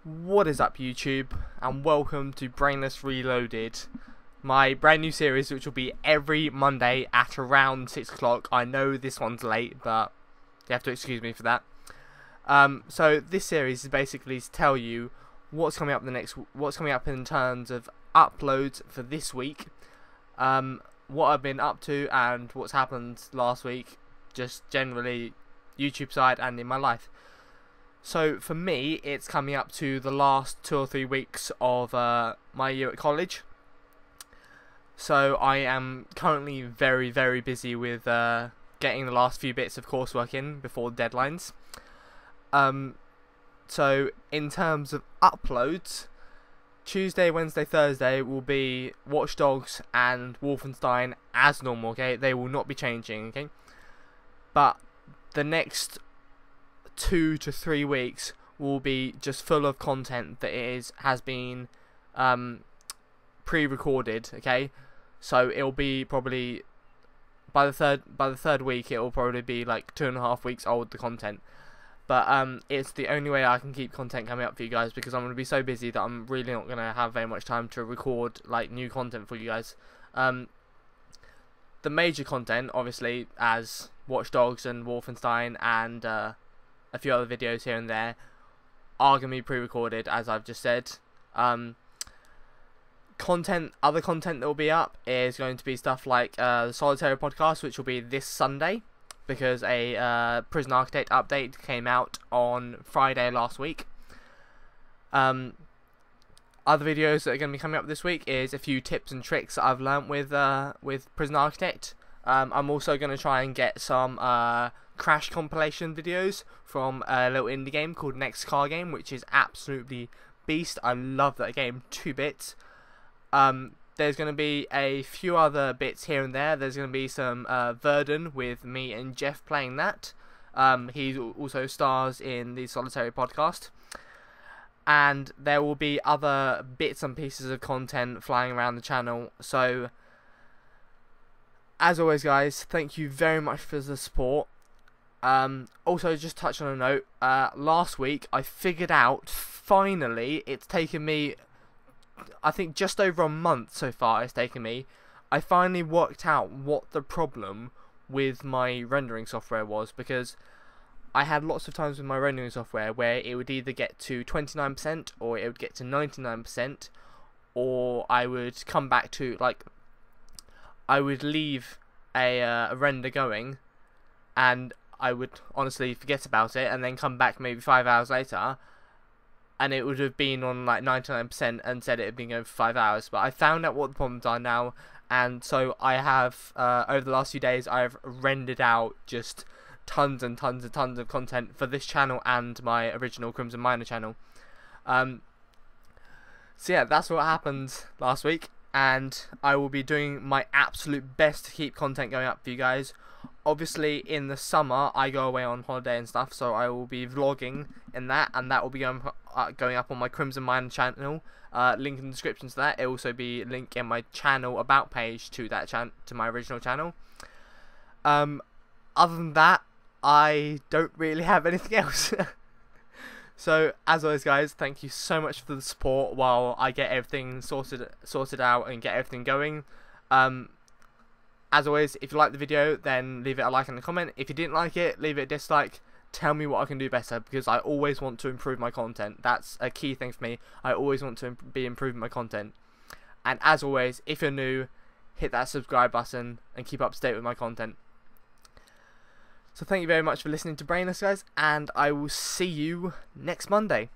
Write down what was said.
What is up, YouTube, and welcome to Brainless Reloaded, my brand new series which will be every Monday at around 6 o'clock. I know this one's late, but you have to excuse me for that. So this series is basically to tell you what's coming up what's coming up in terms of uploads for this week, what I've been up to and what's happened last week, just generally YouTube side and in my life. So for me, it's coming up to the last 2 or 3 weeks of my year at college. So I am currently very, very busy with getting the last few bits of coursework in before deadlines. So in terms of uploads, Tuesday, Wednesday, Thursday will be Watch Dogs and Wolfenstein as normal, okay? They will not be changing, okay? But the next 2 to 3 weeks will be just full of content that has been pre-recorded, okay? So it'll be probably by the third week it'll probably be like 2.5 weeks old, the content. But it's the only way I can keep content coming up for you guys, because I'm going to be so busy that I'm really not going to have very much time to record like new content for you guys. The major content, obviously, as Watch Dogs and Wolfenstein and a few other videos here and there, are going to be pre-recorded, as I've just said. Other content that will be up is going to be stuff like the Solitary podcast, which will be this Sunday, because a Prison Architect update came out on Friday last week. Other videos that are going to be coming up this week is a few tips and tricks that I've learnt with Prison Architect. I'm also going to try and get some Crash compilation videos from a little indie game called Next Car Game, which is absolutely beast. I love that game, 2 bits. There's going to be a few other bits here and there. There's going to be some Verdun with me and Jeff playing that. He also stars in the Solitary podcast. And there will be other bits and pieces of content flying around the channel. So, as always, guys, thank you very much for the support. Also, just touch on a note, last week I figured out, finally, it's taken me, I think just over a month so far it's taken me, I finally worked out what the problem with my rendering software was, because I had lots of times with my rendering software where it would either get to 29% or it would get to 99%, or I would come back to, like, I would leave a render going and I would honestly forget about it and then come back maybe 5 hours later and it would have been on like 99% and said it had been going for 5 hours. But I found out what the problems are now, and so I have, over the last few days, I've rendered out just tons and tons and tons of content for this channel and my original Crimson Miner channel. So yeah, that's what happened last week, and I will be doing my absolute best to keep content going up for you guys. Obviously, in the summer, I go away on holiday and stuff, so I will be vlogging in that, and that will be going up on my Crimson Miner channel. Link in the description to that. It will also be a link in my channel about page to that to my original channel. Other than that, I don't really have anything else. So, as always, guys, thank you so much for the support while I get everything sorted out and get everything going. As always, if you like the video, then leave it a like and a comment. If you didn't like it, leave it a dislike. Tell me what I can do better, because I always want to improve my content. That's a key thing for me. I always want to be improving my content. And as always, if you're new, hit that subscribe button and keep up to date with my content. So thank you very much for listening to Brainless, guys, and I will see you next Monday.